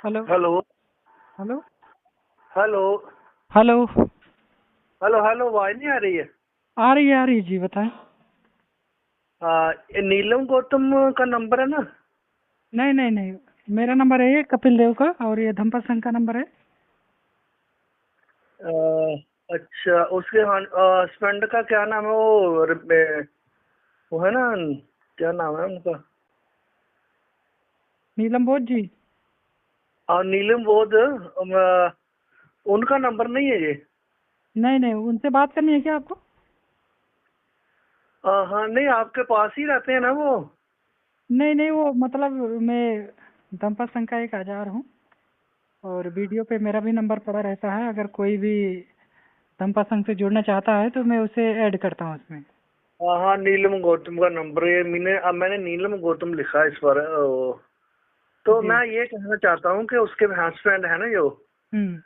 Hello. Hello. Hello. Hello. Hello. Hello. Hello, आवाज नहीं आ रही है? आ रही है जी, बताएं। ये नीलम गौतम का नंबर है ना? नहीं नहीं नहीं, मेरा नंबर है ये कपिल देव का, और ये धम्पा सिंह का नंबर है। अच्छा, उसके हस्बैंड का क्या नाम है? वो है ना, क्या नाम है उनका? नीलम बोध जी। नीलम बोध। उनका नंबर नहीं है ये? नहीं नहीं, उनसे बात करनी है क्या आपको? हाँ, नहीं, आपके पास ही रहते हैं ना वो? नहीं नहीं, वो मतलब मैं धम्पा सिंह का एक हजार हूँ, और वीडियो पे मेरा भी नंबर पड़ा रहता है। अगर कोई भी धम्पा सिंह से जुड़ना चाहता है तो मैं उसे ऐड करता हूँ उसमें। हाँ हाँ, नीलम गौतम का नंबर है। मैंने नीलम गौतम लिखा है इस पर। तो जी। मैं ये कहना चाहता हूँ कि उसके हस्बैंड है ना जो, हम्म।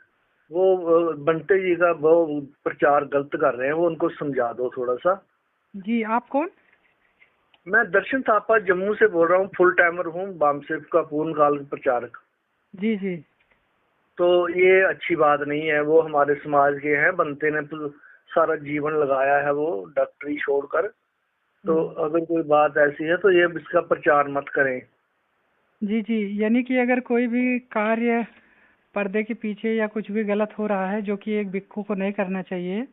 वो बंटे जी का वो प्रचार गलत कर रहे हैं, वो उनको समझा दो थोड़ा सा। जी, आप कौन? मैं दर्शन थापा जम्मू से बोल रहा हूँ, फुल टाइमर हूँ, बामसेफ का पूर्णकाल प्रचारक। जी जी। तो ये अच्छी बात नहीं है। वो हमारे समाज के हैं, बंटे ने तो सारा जीवन लगाया है वो डॉक्टरी छोड़कर। तो हम्म। अगर कोई बात ऐसी है तो ये इसका प्रचार मत करें। जी जी, यानी कि अगर कोई भी कार्य पर्दे के पीछे या कुछ भी गलत हो रहा है जो कि एक भिक्षु को नहीं करना चाहिए,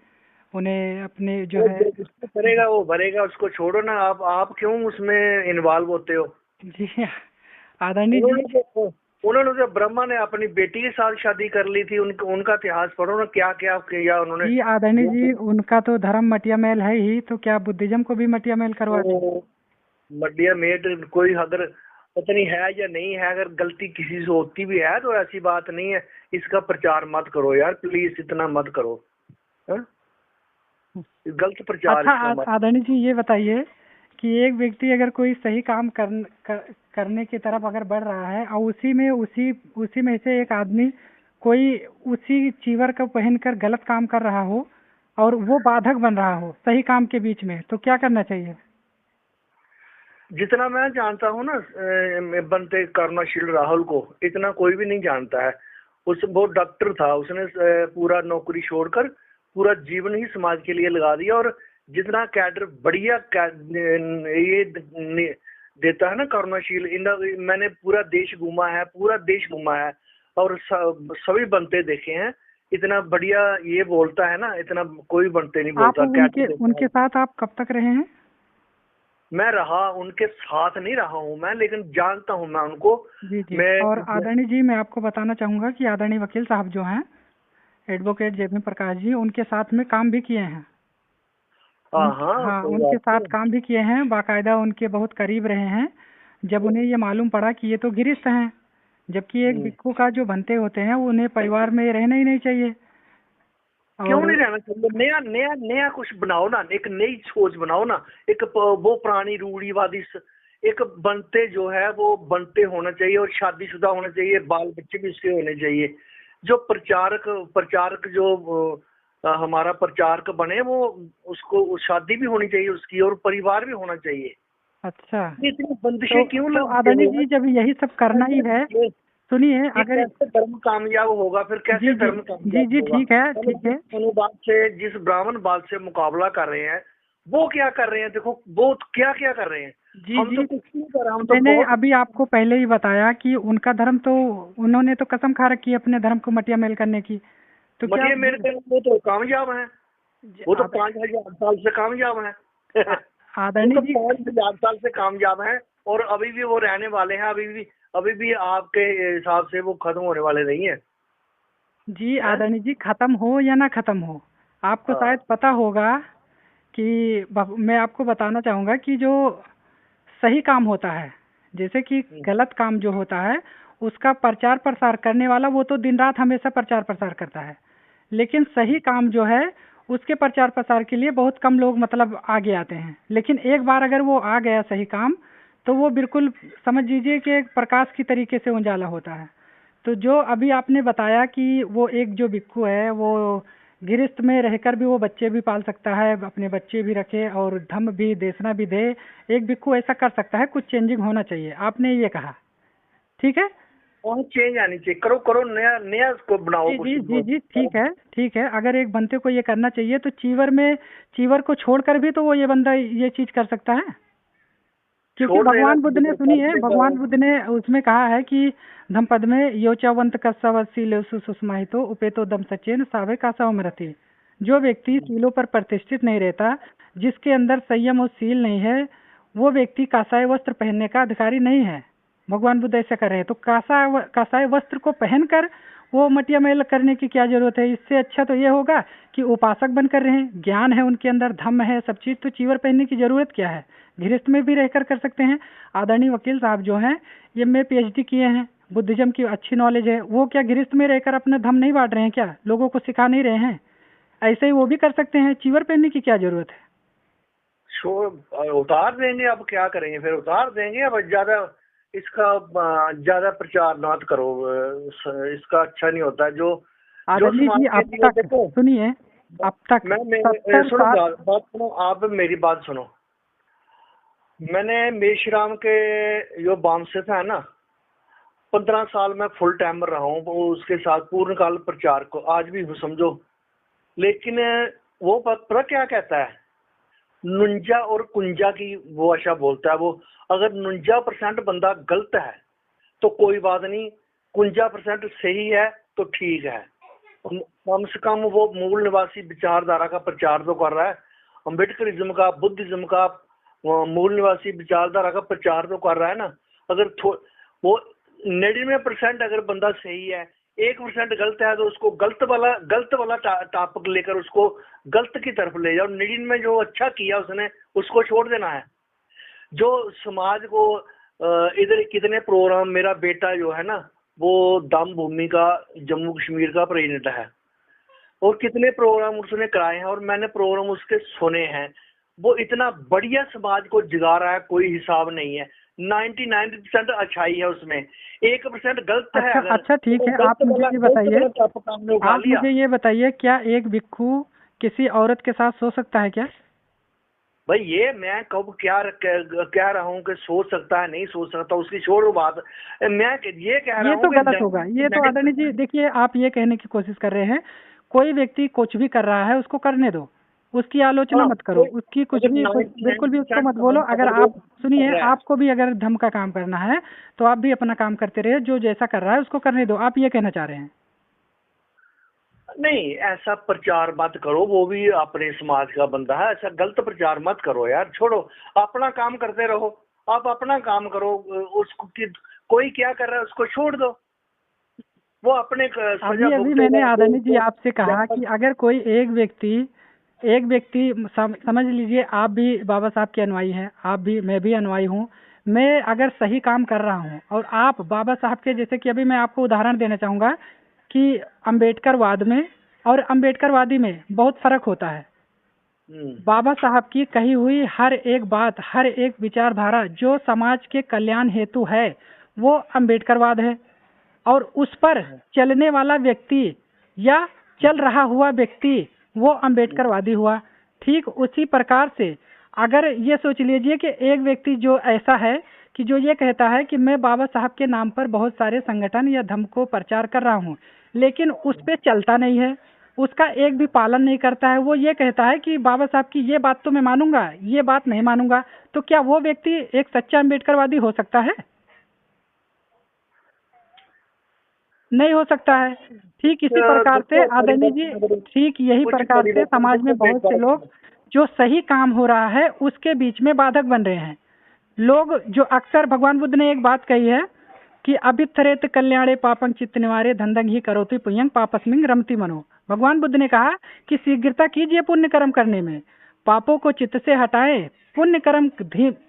उन्हें अपने जो वो है। जो जिसको करेगा वो भरेगा, उसको छोड़ो ना। आप क्यों उसमें इन्वॉल्व होते हो? जी आदरणीय जी। उन्होंने तो उन्होंने तो ब्रह्मा ने अपनी बेटी के साथ शादी कर ली थी। उनका इतिहास पढ़ो ना, क्या क्या किया उन्होंने। जी आदरणीय वो जी, उनका तो धर्म मटिया मेल है ही, तो क्या बुद्धिज्म को भी मटिया मेल करवा दें? तो मड्डिया मेट कोई अगर पता नहीं है या नहीं है, अगर गलती किसी से होती भी है तो ऐसी बात नहीं है। इसका प्रचार मत करो यार, प्लीज इतना मत करो। हाँ? गलत प्रचार अच्छा इसका मत। आदरणीय जी, ये बताइए कि एक व्यक्ति अगर कोई सही काम करने की तरफ अगर बढ़ रहा है, और उसी में से एक आदमी कोई उसी चीवर को पहनकर गलत काम कर रहा हो, और वो बाधक बन रहा हो सही काम के बीच में, तो क्या करना चाहिए? जितना मैं जानता हूँ ना, बनते करुणाशील राहुल को इतना कोई भी नहीं जानता है। वो डॉक्टर था, उसने पूरा नौकरी छोड़कर पूरा जीवन ही समाज के लिए लगा दिया। और जितना कैडर बढ़िया ये देता है ना करुणाशील, मैंने पूरा देश घूमा है, पूरा देश घूमा है, और सभी बनते देखे हैं। इतना बढ़िया ये बोलता है ना, इतना कोई बनते नहीं आप बोलता, कैडर उनके देता उनके है। साथ आप कब तक रहे हैं? मैं रहा उनके साथ नहीं रहा हूँ मैं, लेकिन जानता हूँ मैं उनको। जी जी। मैं और आदरणीय जी, मैं आपको बताना चाहूँगा कि आदरणीय वकील साहब जो हैं, एडवोकेट जेपी प्रकाश जी, उनके साथ में काम भी किए हैं। हाँ उनके हाँ, हाँ, कोई उनके बात साथ नहीं। काम भी किए हैं, बाकायदा उनके बहुत करीब रहे हैं। जब उन्हें ये मालूम पड़ा कि ये तो गिरस्थ हैं, जबकि एक हम्म। भिक्षु का जो बनते होते हैं वो उन्हें परिवार में रहना ही नहीं चाहिए। क्यों और नहीं रहना चाहिए? नया नया नया कुछ बनाओ ना, एक नई सोच बनाओ ना। वो पुरानी रूढ़ीवादी एक बनते जो है वो बनते होना चाहिए, और शादीशुदा होना चाहिए, बाल बच्चे भी उसके होने चाहिए। जो प्रचारक प्रचारक जो हमारा प्रचारक बने, वो उसको शादी भी होनी चाहिए उसकी, और परिवार भी होना चाहिए। अच्छा, ये इतनी बंदिशें क्यों तो लगाते आदरणीय हो जी, जब यही सब करना ही है, यार? सुनिए। ये अगर कैसे धर्म कामयाब होगा? फिर कैसे जी जी धर्म जी कामयाब जी, होगा? ठीक है हम ठीक जिस है। अनुवाद से, जिस ब्राह्मण बात से मुकाबला कर रहे हैं, वो क्या कर रहे हैं? देखो वो क्या क्या कर रहे हैं। जी हम जी, तो कुछ नहीं कर रहे, हम तो मैंने बहुत। अभी आपको पहले ही बताया कि उनका धर्म तो, उन्होंने तो कसम खा रखी है अपने धर्म को मटिया मेल करने की। तो क्या मटिया मेरे ख्याल वो तो कामयाब है। वो तो आद, 5,000 साल से कामयाब है। वो आदरणीय तो जी। 5,000 साल से कामयाब है, और अभी भी वो रहने वाले हैं। अभी भी आपके हिसाब से वो खत्म होने वाले नहीं है। जी हैं? आदरणीय जी, खत्म हो या ना खत्म हो, आपको शायद हाँ। पता होगा कि मैं आपको बताना चाहूँगा कि जो सही काम होता है, जैसे कि गलत काम जो होता है, उसका प्रचार प्रसार करने वाला वो तो दिन रात हमेशा प्रचार प्रसार करता है। लेकिन सही काम जो है, उसके प्रचार प्रसार के लिए बहुत कम लोग मतलब आगे आते हैं। लेकिन एक बार अगर वो आ गया सही काम, तो वो बिल्कुल समझ लीजिए कि एक प्रकाश की तरीके से उजाला होता है। तो जो अभी आपने बताया कि वो एक जो भिक्षु है, वो गृहस्थ में रहकर भी वो बच्चे भी पाल सकता है, अपने बच्चे भी रखे और धर्म भी देशना भी दे, एक भिक्षु ऐसा कर सकता है। कुछ चेंजिंग होना चाहिए, आपने ये कहा, ठीक है। और चेंज आनी चाहिए, करो करो, नया नया उसको बनाओ जी कुछ। जी जी जी, ठीक है ठीक है। अगर एक बंदे को ये करना चाहिए तो चीवर को छोड़कर भी तो वो ये बंदा ये चीज कर सकता है। क्योंकि छोड़ देगा भगवान तो बुद्ध ने, देखो कर सुनिए, देगा। भगवान बुद्ध ने उसमें कहा है कि धम्पद में योचावंत कस्सावसी सुषमाहितो उपेतो दम सचेन सावे कासावमरति। जो व्यक्ति सीलों पर प्रतिष्ठित नहीं रहता, जिसके अंदर संयम और सील नहीं है, वो व्यक्ति कासाय वस्त्र पहनने का अधिकारी नहीं है। भगवान बुद्ध ऐसा कर रहे हैं, तो कासाय वस्त्र को पहनकर वो मटिया मैल करने की क्या जरूरत है। इससे अच्छा तो ये होगा कि उपासक बनकर रहें, ज्ञान है उनके अंदर, धम्म है, सब चीज, तो चीवर पहनने की जरूरत क्या है। गृहस्थ में भी रहकर कर सकते हैं। आदरणीय वकील साहब जो हैं, ये में पीएचडी किए हैं, बुद्धिज्म की अच्छी नॉलेज है, वो क्या गृहस्थ में रहकर अपना धम नहीं बांट रहे हैं क्या, लोगों को सिखा नहीं रहे हैं। ऐसे ही वो भी कर सकते हैं, चीवर पहनने की क्या जरूरत है। उतार देंगे, अब क्या करेंगे, फिर उतार देंगे। अब ज्यादा इसका ज्यादा प्रचार मत करो, इसका अच्छा नहीं होता। जो जो आदरणीय समाज जी, के अब लिए तक देखो, सुनिए, अब तक मैं 70 सुनो, साल। बात सुनो, आप मेरी बात सुनो। मैंने मेशराम के जो बामसे था ना, 15 साल में फुल टाइमर रहा हूँ, वो उसके साथ पूर्णकाल प्रचार को आज भी हूँ समझो। लेकिन वो पता क्या कहता है, नुंजा और कुंजा की वो भाषा बोलता है वो। अगर 49% बंदा गलत है तो कोई बात नहीं, 51% सही है तो ठीक है। कम से कम वो मूल निवासी विचारधारा का प्रचार तो कर रहा है। अम्बेडकरिज्म का, बुद्धिज्म का मूल निवासी विचारधारा का प्रचार तो कर रहा है ना। अगर वो 99% अगर बंदा सही है, 1% गलत है, तो उसको गलत वाला टॉपिक लेकर उसको गलत की तरफ ले जाओ। 99 में जो अच्छा किया उसने, उसको छोड़ देना है। जो समाज को इधर कितने प्रोग्राम, मेरा बेटा जो है ना, वो दम भूमि का जम्मू कश्मीर का प्रेसिडेंट है, और कितने प्रोग्राम उसने कराए हैं और मैंने प्रोग्राम उसके सुने हैं। वो इतना बढ़िया समाज को जगा रहा है, कोई हिसाब नहीं है। 99% अच्छाई है उसमें, 1% गलत है। अच्छा अगर अच्छा, ठीक तो है, गलत आप मुझे वाला ये बताइए, काम ने उठा आप लिया। मुझे ये बताइए, क्या एक भिक्षु किसी औरत के साथ सो सकता है क्या। भाई ये मैं कब क्या कह रहा हूँ कि सोच सकता है नहीं सोच सकता, उसकी छोड़ो बात। मैं ये कह रहा ये हूँ तो कि गलत होगा, ये तो आदरणीय जी देखिए, आप ये कहने की कोशिश कर रहे हैं कोई व्यक्ति कुछ भी कर रहा है उसको करने दो, उसकी आलोचना हाँ, मत करो, उसकी कुछ अगर भी बिल्कुल भी उसको 99% मत बोलो। अगर अगर वो आप सुनिए, कर रहा है, आपको भी अगर धर्म का काम करना है तो आप भी अपना काम करते रहिए, जो जैसा कर रहा है उसको करने दो, आप ये कहना चाह रहे हैं। नहीं ऐसा प्रचार मत करो, वो भी अपने समाज का बंदा है, ऐसा गलत प्रचार मत करो यार, छोड़ो, अपना काम करते रहो। आप अपना काम करो, उसको कोई क्या कर रहा है उसको छोड़ दो, वो अपने सजा अभी अभी मैंने भुगतेगा। आदरणीय जी आपसे कहा कि अगर कोई एक व्यक्ति समझ लीजिए, आप भी बाबा साहब के अनुयायी हैं, आप भी, मैं भी अनुयायी हूँ। मैं अगर सही काम कर रहा हूँ और आप बाबा साहब के, जैसे कि अभी मैं आपको उदाहरण देना चाहूँगा कि अम्बेडकरवाद में और अम्बेडकरवादी में बहुत फर्क होता है। बाबा साहब की कही हुई हर एक बात, हर एक विचारधारा जो समाज के कल्याण हेतु है, वो अम्बेडकरवाद है। और उस पर चलने वाला व्यक्ति या चल रहा हुआ व्यक्ति वो अम्बेडकरवादी हुआ। ठीक उसी प्रकार से अगर ये सोच लीजिए कि एक व्यक्ति जो ऐसा है कि जो ये कहता है कि मैं बाबा साहब के नाम पर बहुत सारे संगठन या धर्म को प्रचार कर रहा हूँ, लेकिन उस पे चलता नहीं है, उसका एक भी पालन नहीं करता है, वो ये कहता है कि बाबा साहब की ये बात तो मैं मानूंगा, ये बात नहीं मानूंगा, तो क्या वो व्यक्ति एक सच्चा अम्बेडकरवादी हो सकता है। नहीं हो सकता है। ठीक इसी प्रकार से आदरणीय जी, ठीक यही प्रकार से समाज में बहुत से लोग जो सही काम हो रहा है उसके बीच में बाधक बन रहे हैं। लोग जो अक्सर, भगवान बुद्ध ने एक बात कही है कि अभिथरेत कल्याणे पापं चित्त निवारे धंधं ही करोति पुण्यं पापस्मिंग रमति मनो। भगवान बुद्ध ने कहा कि शीघ्रता कीजिए पुण्य कर्म करने में, पापों को चित्त से हटाएं। पुण्य कर्म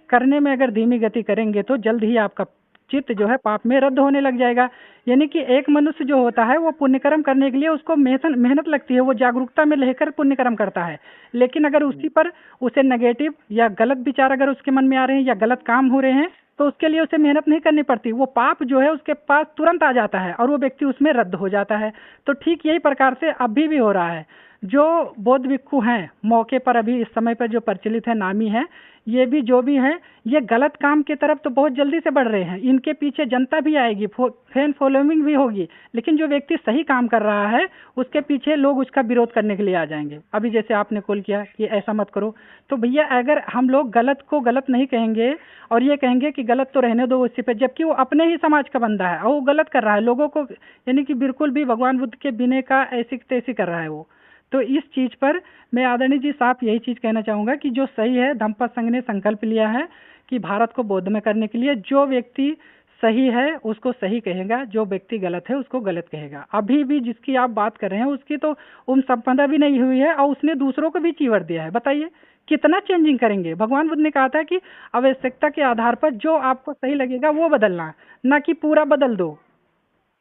करने में अगर धीमी गति करेंगे तो जल्द ही आपका चित्त जो है पाप में रद्द होने लग जाएगा। यानी कि एक मनुष्य जो होता है वो पुण्य कर्म करने के लिए उसको मेहनत लगती है, वो जागरूकता में लेकर पुण्य कर्म करता है। लेकिन अगर उसी पर उसे नेगेटिव या गलत विचार अगर उसके मन में आ रहे हैं या गलत काम हो रहे हैं तो उसके लिए उसे मेहनत नहीं करनी पड़ती, वो पाप जो है उसके पास तुरंत आ जाता है और वो व्यक्ति उसमें रद्द हो जाता है। तो ठीक यही प्रकार से अभी भी हो रहा है। जो बौद्ध भिक्षु हैं मौके पर अभी इस समय पर जो प्रचलित है, नामी है, ये भी जो भी है, ये गलत काम की तरफ तो बहुत जल्दी से बढ़ रहे हैं। इनके पीछे जनता भी आएगी, फैन फॉलोइंग भी होगी, लेकिन जो व्यक्ति सही काम कर रहा है उसके पीछे लोग उसका विरोध करने के लिए आ जाएंगे। अभी जैसे आपने कॉल किया कि ऐसा मत करो, तो भैया अगर हम लोग गलत को गलत नहीं कहेंगे और ये कहेंगे कि गलत तो रहने दो उसी पे, जबकि वो अपने ही समाज का बंदा है और वो गलत कर रहा है लोगों को, यानी कि बिल्कुल भी भगवान बुद्ध के बिने का ऐसी तैसी कर रहा है वो। तो इस चीज पर मैं आदरणीय जी साफ यही चीज कहना चाहूंगा कि जो सही है, धम्मपद संघ ने संकल्प लिया है कि भारत को बौद्ध में करने के लिए जो व्यक्ति सही है उसको सही कहेगा, जो व्यक्ति गलत है उसको गलत कहेगा। अभी भी जिसकी आप बात कर रहे हैं उसकी तो उम्र संपदा भी नहीं हुई है और उसने दूसरों को भी चीवर दिया है। बताइए कितना चेंजिंग करेंगे। भगवान बुद्ध ने कहा था कि आवश्यकता के आधार पर जो आपको सही लगेगा वो बदलना, ना कि पूरा बदल दो।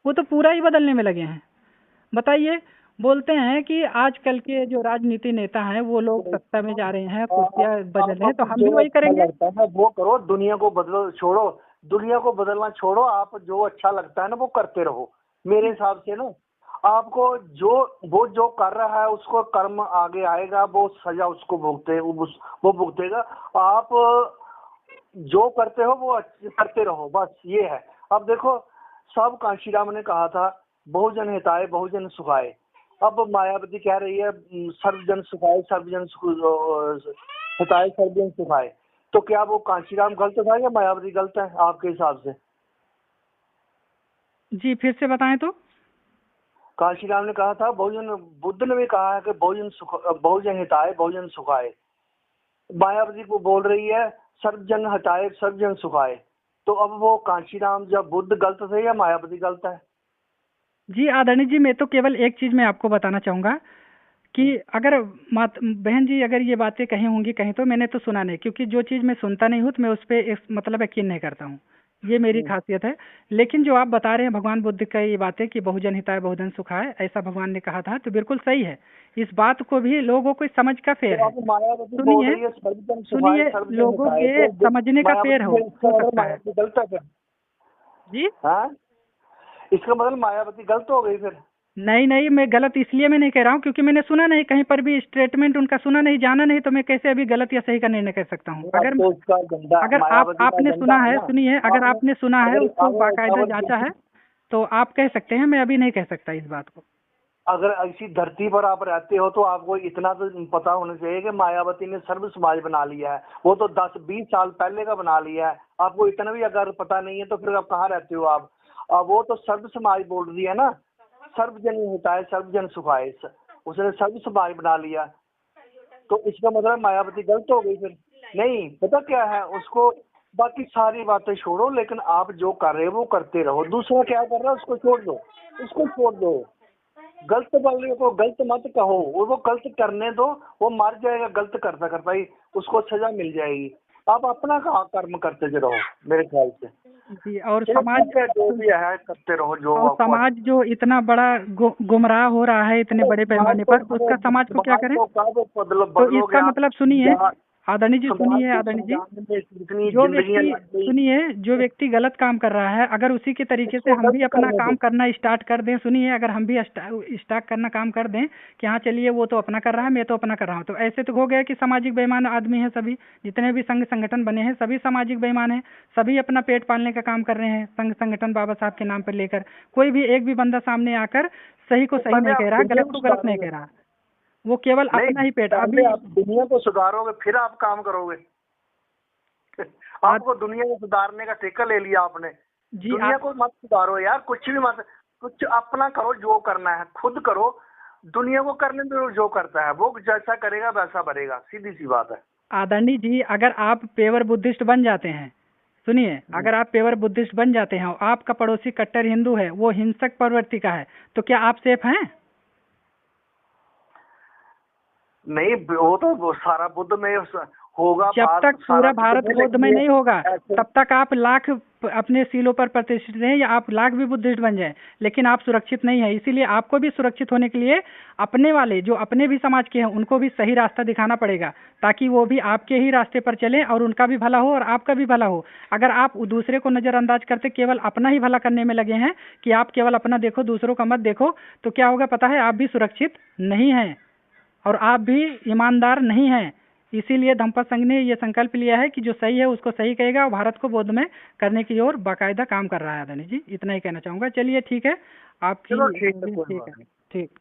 वो तो पूरा ही बदलने में लगे हैं। बताइए, बोलते हैं कि आजकल के जो राजनीति नेता हैं वो लोग सत्ता में जा रहे हैं, कुर्सियां बदल रहे हैं, तो हम भी वही करेंगे। लगता है वो करो, दुनिया को बदलो, छोड़ो, दुनिया को बदलना छोड़ो, आप जो अच्छा लगता है ना वो करते रहो। मेरे हिसाब से ना आपको वो जो कर रहा है उसको कर्म आगे आएगा, वो सजा उसको वो भुगतेगा। आप जो करते हो वो करते रहो, बस ये है। अब देखो, सब कांशीराम ने कहा था बहुजन हिताय बहुजन सुखाय। अब मायावती कह रही है सर्वजन सुखाय हिताय सर्वजन सुखाय। तो क्या वो कांशीराम गलत था या मायावती गलत है आपके हिसाब से? जी फिर से बताएं तो। कांशीराम ने कहा था बहुजन, बुद्ध ने भी कहा है कि बहुजन हिताय बहुजन सुखाय। मायावती को बोल रही है सर्वजन हटाए सर्वजन सुखाए। तो अब वो कांशीराम जब बुद्ध गलत थे या मायावती गलत है? जी आदरणीय जी, मैं तो केवल एक चीज मैं आपको बताना चाहूंगा कि अगर बहन जी अगर ये बातें कही होंगी कहीं, तो मैंने तो सुना नहीं, क्योंकि जो चीज मैं सुनता नहीं हूँ तो मैं उस पर मतलब यकीन नहीं करता हूँ। ये मेरी खासियत है। लेकिन जो आप बता रहे हैं भगवान बुद्ध का ये बातें कि बहुजन हिताय बहुजन सुखाय, ऐसा भगवान ने कहा था, तो बिल्कुल सही है। इस बात को भी लोगों को समझ का फेर है। सुनिए, लोगों के समझने का फेर हो सकता है। गलत है फिर जी, इसका मतलब मायावती गलत हो गई फिर? नहीं नहीं, मैं गलत इसलिए मैं नहीं कह रहा हूँ क्योंकि मैंने सुना नहीं, कहीं पर भी स्टेटमेंट उनका सुना नहीं, जाना नहीं, तो मैं कैसे अभी गलत या सही का निर्णय कर सकता हूँ। अगर आपने सुना है, सुनिए, अगर आपने सुना है, उसको बाकायदा जांचा है, तो आप कह सकते हैं, मैं अभी नहीं कह सकता इस बात को। अगर ऐसी धरती पर आप रहते हो तो आपको इतना तो पता होना चाहिए कि मायावती ने सर्व समाज बना लिया है। वो तो 10-20 साल पहले का बना लिया है। आपको इतना भी अगर पता नहीं है तो फिर आप कहाँ रहते हो आप? वो तो सर्व समाज बोल रही है ना, सर्वजन हिताय सर्वजन सुखाय, उसने सर्व समाज बना लिया। तो इसका मतलब मायावती गलत हो गई फिर? नहीं, पता क्या है उसको, बाकी सारी बातें छोड़ो, लेकिन आप जो कर रहे हो वो करते रहो। दूसरा क्या कर रहा है उसको छोड़ दो, उसको छोड़ दो। गलत वाले को गलत मत कहो, वो गलत करने दो, वो मर जाएगा गलत करता करता ही, उसको सजा मिल जाएगी। आप अपना कर्म करते रहो मेरे ख्याल से जी। और समाज जो भी है करते रहो जो। और समाज जो इतना बड़ा गुमराह हो रहा है इतने बड़े पैमाने पर, उसका समाज को क्या करें? तो इसका मतलब सुनिए आदरणीय जी, सुनिए आदरणीय जी, जो व्यक्ति गलत काम कर रहा है, अगर उसी के तरीके से हम भी अपना काम करना स्टार्ट कर दें, सुनिए, अगर हम भी स्टार्ट करना काम कर दें कि हाँ चलिए वो तो अपना कर रहा है, मैं तो अपना कर रहा हूँ, तो ऐसे तो हो गया कि सामाजिक बेईमान आदमी है सभी, जितने भी संघ संगठन बने हैं सभी सामाजिक बेईमान हैं, सभी अपना पेट पालने का काम कर रहे हैं संघ संगठन बाबा साहब के नाम पर लेकर। कोई भी एक भी बंदा सामने आकर सही को सही नहीं कह रहा, गलत को गलत नहीं कह रहा, वो केवल अपना ही पेट। अभी आप दुनिया को सुधारोगे फिर आप काम करोगे। आपको दुनिया को सुधारने का ठेका ले लिया आपने जी। दुनिया को मत सुधारो यार, कुछ भी मत, कुछ अपना करो, जो करना है खुद करो, दुनिया को करने दो, जो करता है वो जैसा करेगा वैसा भरेगा, सीधी सी बात है। आदरणीय जी, अगर आप पेवर बुद्धिस्ट बन जाते हैं, सुनिए, अगर आप पेवर बुद्धिस्ट बन जाते हैं और आपका पड़ोसी कट्टर हिंदू है, वो हिंसक प्रवृत्ति का है, तो क्या आप सेफ हैं? नहीं, वो तो सारा बुद्ध में होगा। जब तक पूरा भारत बुद्ध में नहीं होगा तब तक आप लाख अपने सीलों पर प्रतिष्ठित हैं या आप लाख भी बुद्धिस्ट बन जाएं, लेकिन आप सुरक्षित नहीं है। इसीलिए आपको भी सुरक्षित होने के लिए अपने वाले जो अपने भी समाज के हैं उनको भी सही रास्ता दिखाना पड़ेगा, ताकि वो भी आपके ही रास्ते पर चलें और उनका भी भला हो और आपका भी भला हो। अगर आप दूसरे को नजरअंदाज करते केवल अपना ही भला करने में लगे हैं कि आप केवल अपना देखो दूसरों का मत देखो, तो क्या होगा पता है? आप भी सुरक्षित नहीं हैं। और आप भी ईमानदार नहीं हैं। इसीलिए धम्मपद संघ ने ये संकल्प लिया है कि जो सही है उसको सही कहेगा और भारत को बौद्ध में करने की ओर बाकायदा काम कर रहा है। अदानी जी, इतना ही कहना चाहूँगा। चलिए ठीक है, आपकी चलो ठीक है, कोई ठीक बात है, नहीं। ठीक।